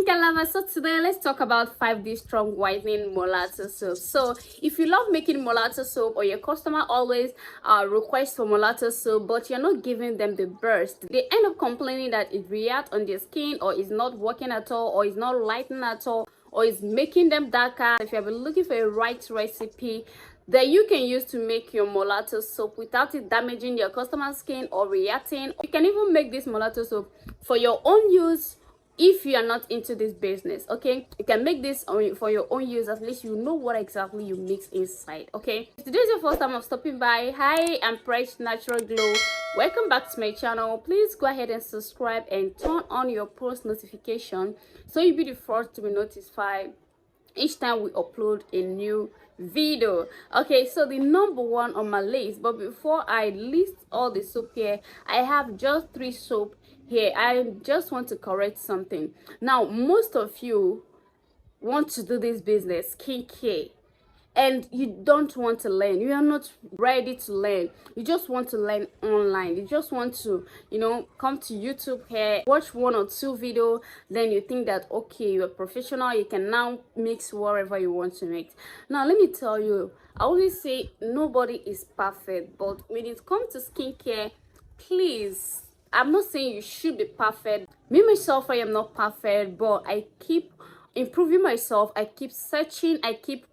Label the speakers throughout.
Speaker 1: skincare lovers, so today let's talk about 5D strong whitening molato soap. So if you love making molato soap, or your customer always requests for molato soap but you're not giving them the burst, they end up complaining that it reacts on their skin, or is not working at all, or is not lightening at all, or is making them darker. If you have been looking for a right recipe that you can use to make your molato soap without it damaging your customer's skin or reacting, you can even make this molato soap for your own use. If you are not into this business, okay, you can make this for your own use. At least you know what exactly you mix inside. Okay, if today is your first time of stopping by, hi, I'm Fresh Natural Glow. Welcome back to my channel. Please go ahead and subscribe and turn on your post notification so you'll be the first to be notified each time we upload a new video. Okay, so the number one on my list, but before I list all the soap here, I have just 3 soap here. I just want to correct something. Now, most of you want to do this business, skincare, and you don't want to learn. You are not ready to learn. You just want to learn online. You just want to, come to YouTube here, watch 1 or 2 videos, then you think that, okay, you're a professional, you can now mix whatever you want to mix. Now, let me tell you, I always say nobody is perfect, but when it comes to skincare, please, I'm not saying you should be perfect. Me, myself, I am not perfect, but I keep improving myself. I keep searching. I keep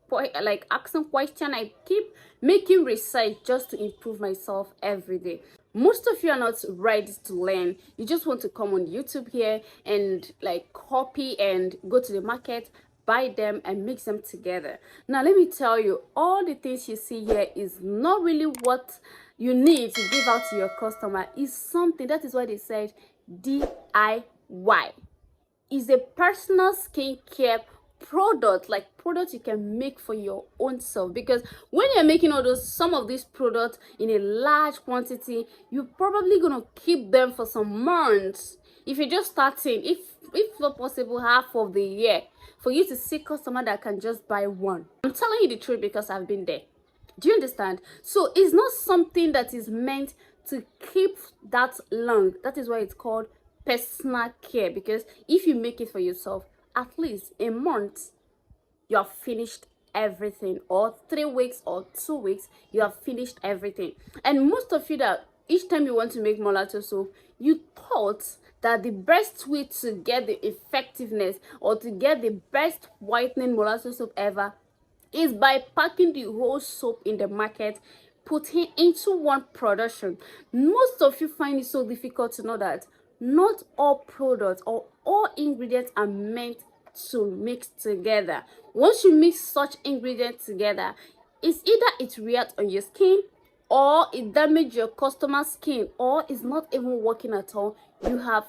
Speaker 1: asking questions. I keep making research just to improve myself every day. Most of you are not ready to learn. You just want to come on YouTube here and copy and go to the market, buy them and mix them together. Now let me tell you, all the things you see here is not really what you need to give out to your customer. Is something, that is why they said DIY. Is a personal skincare product, product you can make for your own self. Because when you're making some of these products in a large quantity, you're probably gonna keep them for some months. If you're just starting, if not possible, half of the year, for you to see customer that can just buy one. I'm telling you the truth because I've been there. Do you understand? So it's not something that is meant to keep that long. That is why it's called personal care. Because if you make it for yourself, at least a month, you have finished everything, or 3 weeks or 2 weeks, you have finished everything. And most of you, that each time you want to make molato soap, you thought that the best way to get the effectiveness or to get the best whitening molato soap ever is by packing the whole soap in the market, putting into one production. Most of you find it so difficult to know that not all products or all ingredients are meant to mix together. Once you mix such ingredients together, it's either it reacts on your skin, or it damages your customer's skin, or it's not even working at all. You have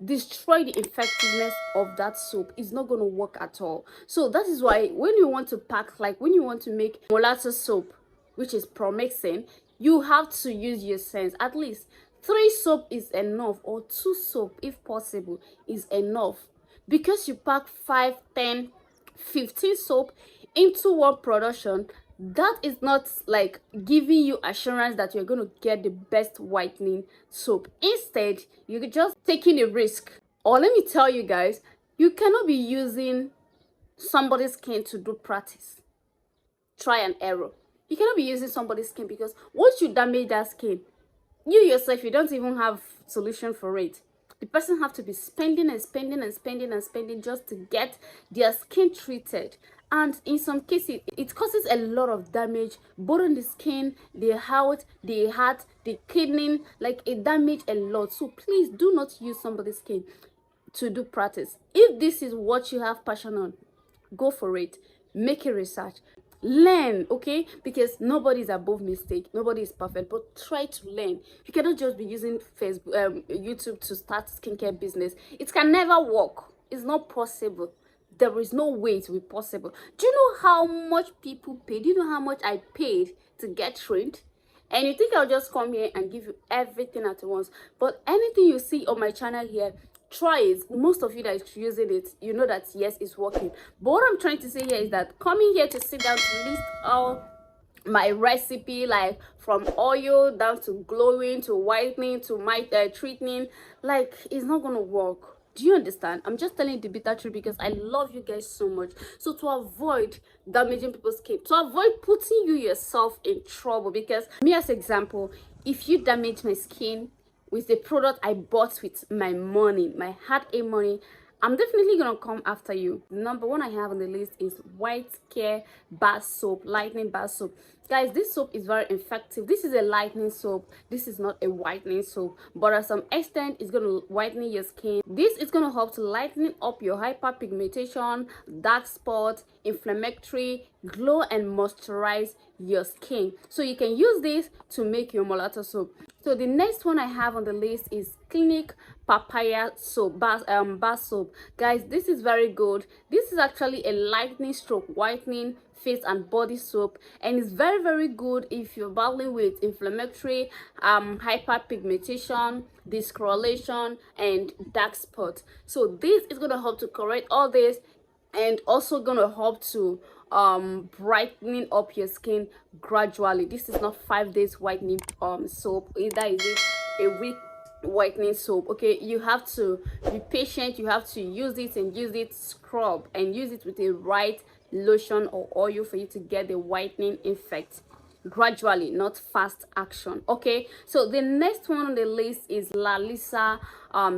Speaker 1: destroy the effectiveness of that soap. It's not going to work at all. So that is why when you want to pack, when you want to make molato soap, which is promixing, you have to use your sense. At least 3 soap is enough, or 2 soap if possible is enough. Because you pack 5, 10, 15 soap into one production, that is not giving you assurance that you're going to get the best whitening soap. Instead, you're just taking a risk. Or let me tell you guys, you cannot be using somebody's skin to do practice, try and error. You cannot be using somebody's skin, because once you damage that skin, you yourself, you don't even have solution for it. The person have to be spending and spending and spending and spending just to get their skin treated. And in some cases, it causes a lot of damage, both on the skin, the heart, the kidney. It damage a lot. So please do not use somebody's skin to do practice. If this is what you have passion on, go for it. Make a research. Learn, okay? Because nobody is above mistake. Nobody is perfect, but try to learn. You cannot just be using YouTube to start skincare business. It can never work. It's not possible. There is no way it will be possible. Do you know how much people pay? Do you know how much I paid to get trained? And you think I'll just come here and give you everything at once? But anything you see on my channel here, try it. Most of you that is using it, you know that yes, it's working. But what I'm trying to say here is that coming here to sit down to list all my recipe, from oil down to glowing to whitening to my treatment, it's not gonna work. Do you understand? I'm just telling you the bitter truth because I love you guys so much. So to avoid damaging people's skin, to avoid putting you yourself in trouble, because me as example, if you damage my skin with the product I bought with my money, my hard-earned money, I'm definitely gonna come after you. Number one I have on the list is White Care Bar Soap, lightening bar soap. Guys, this soap is very effective. This is a lightening soap. This is not a whitening soap, but at some extent it's gonna whiten your skin. This is gonna help to lighten up your hyperpigmentation, dark spot, inflammatory, glow, and moisturize your skin. So you can use this to make your mulatto soap. So the next one I have on the list is Clinic Papaya Soap, bar soap. Guys, this is very good. This is actually a lightening stroke whitening face and body soap, and it's very good if you're battling with inflammatory, hyperpigmentation, discoloration, and dark spots. So this is gonna help to correct all this, and also gonna help to brightening up your skin gradually. This is not 5 days whitening soap, either is it a week whitening soap. Okay, you have to be patient. You have to use it and use it, scrub, and use it with the right lotion or oil for you to get the whitening effect gradually, not fast action. Okay, so the next one on the list is Lalisa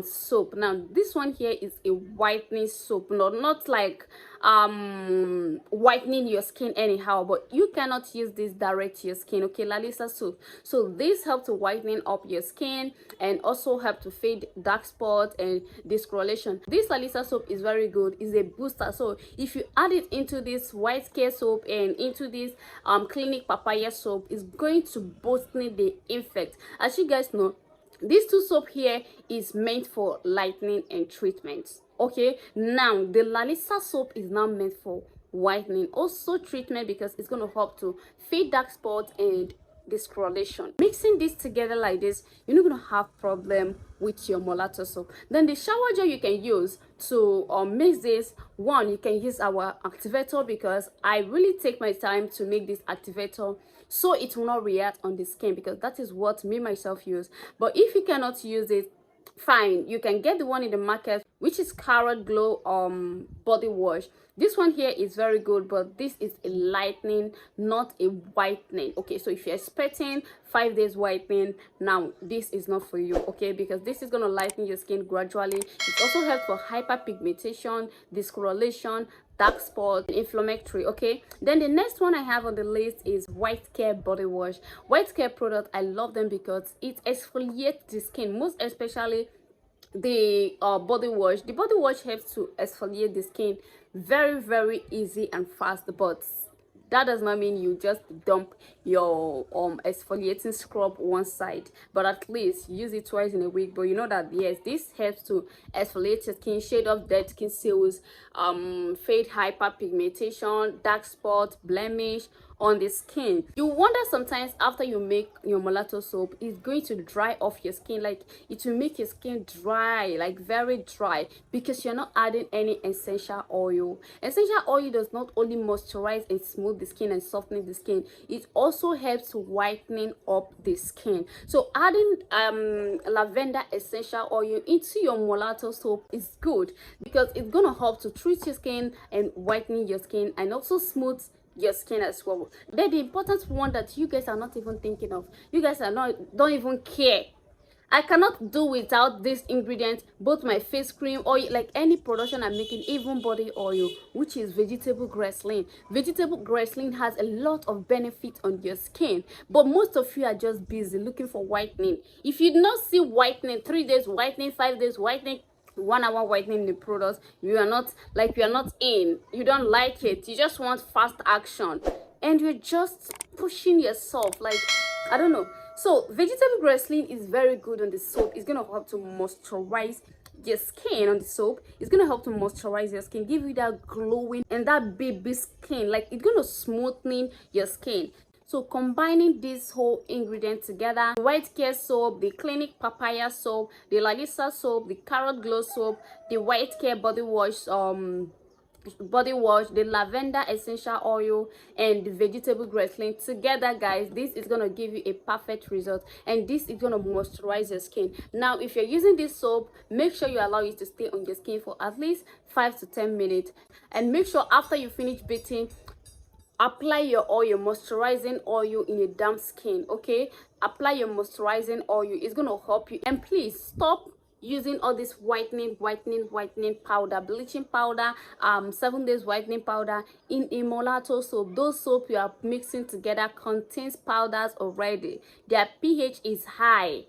Speaker 1: soap. Now this one here is a whitening soap, not like whitening your skin anyhow, but you cannot use this direct to your skin. Okay, Lalisa soap. So this helps to whitening up your skin and also help to fade dark spots and discoloration. This Lalisa soap is very good. It's a booster. So if you add it into this White Care soap and into this Clinic Papaya soap, is going to boost the effect. As you guys know, these two soap here is meant for lightening and treatment. Okay, now the Lalisa soap is now meant for whitening, also treatment, because it's going to help to fade dark spots and discoloration. Mixing this together like this, you're not going to have problem with your mulatto soap. Then the shower gel you can use to mix this one, you can use our activator, because I really take my time to make this activator so it will not react on the skin, because that is what me myself use. But if you cannot use it, fine, you can get the one in the market, which is Carrot Glow body wash. This one here is very good, but this is a lightening, not a whitening. Okay, so if you're expecting 5 days whitening, now this is not for you. Okay, because this is going to lighten your skin gradually. It also helps for hyperpigmentation, discoloration, dark spot, inflammatory. Okay, then the next one I have on the list is White Care body wash. White Care product, I love them because it exfoliates the skin, most especially the body wash. The body wash helps to exfoliate the skin very easy and fast, but that does not mean you just dump your exfoliating scrub one side, but at least use it twice in a week. But you know that yes, this helps to exfoliate your skin, shade off dead skin cells, fade hyperpigmentation, dark spot, blemish on the skin. You wonder sometimes after you make your mulatto soap, it's going to dry off your skin, like it will make your skin dry, like very dry, because you're not adding any essential oil. Essential oil does not only moisturize and smooth the skin and soften the skin, it also helps whitening up the skin. So adding lavender essential oil into your mulatto soap is good, because it's gonna help to treat your skin and whitening your skin, and also smooth your skin as well. Then the important one that you guys are not even thinking of, you guys are don't even care. I cannot do without this ingredient, both my face cream, oil, like any production I'm making, even body oil, which is vegetable glycerin. Vegetable glycerin has a lot of benefit on your skin, but most of you are just busy looking for whitening. If you do not see whitening, 3 days whitening, 5 days whitening, 1 hour whitening the products, you are not in, you don't like it, you just want fast action, and you're just pushing yourself, like I don't know. So vegetable glycerin is very good on the soap. It's gonna help to moisturize your skin on the soap. It's gonna help to moisturize your skin, give you that glowing and that baby skin, like it's gonna smoothen your skin. So combining this whole ingredient together, the White Care soap, the Clinic Papaya soap, the Lalisa soap, the Carrot Glow soap, the White Care body wash body wash, the lavender essential oil, and the vegetable glycerin together, guys, this is gonna give you a perfect result, and this is gonna moisturize your skin. Now if you're using this soap, make sure you allow it to stay on your skin for at least 5 to 10 minutes, and make sure after you finish bathing, apply your oil, moisturizing oil in a damp skin. Okay, apply your moisturizing oil, it's gonna help you. And please stop using all this whitening powder, bleaching powder, 7 days whitening powder in a molato soap. Those soap you are mixing together contains powders already, their pH is high.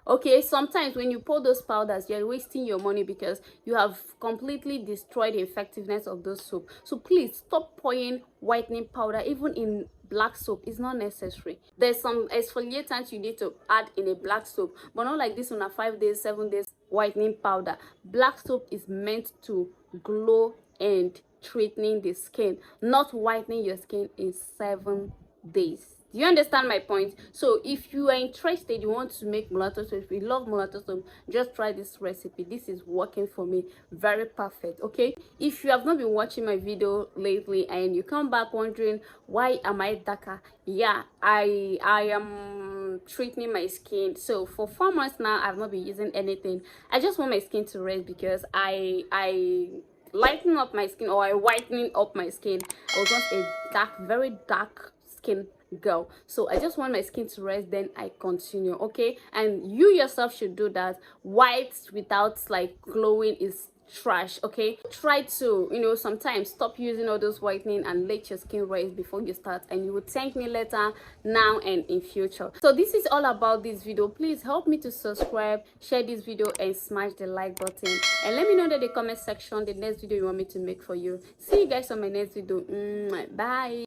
Speaker 1: Okay, sometimes when you pour those powders, you're wasting your money because you have completely destroyed the effectiveness of those soap. So please stop pouring whitening powder even in black soap. It's not necessary. There's some exfoliatants you need to add in a black soap, but not like this one, a 5 days 7 days whitening powder. Black soap is meant to glow and straightening the skin, not whitening your skin in 7 days. Do you understand my point? So if you are interested, you want to make mulatto soap, if you love mulatto soap, just try this recipe. This is working for me very perfect. Okay, if you have not been watching my video lately and you come back wondering why am I darker, yeah, I am treating my skin. So for 4 months now, I've not been using anything. I just want my skin to rest because I lightening up my skin, or I whitening up my skin. I was once a dark, very dark skin girl, so I just want my skin to rest, then I continue. Okay, and you yourself should do that. White without like glowing is trash. Okay, try to, you know, sometimes stop using all those whitening and let your skin rest before you start, and you will thank me later, now and in future. So this is all about this video. Please help me to subscribe, share this video, and smash the like button, and let me know in the comment section the next video you want me to make for you. See you guys on my next video. Bye.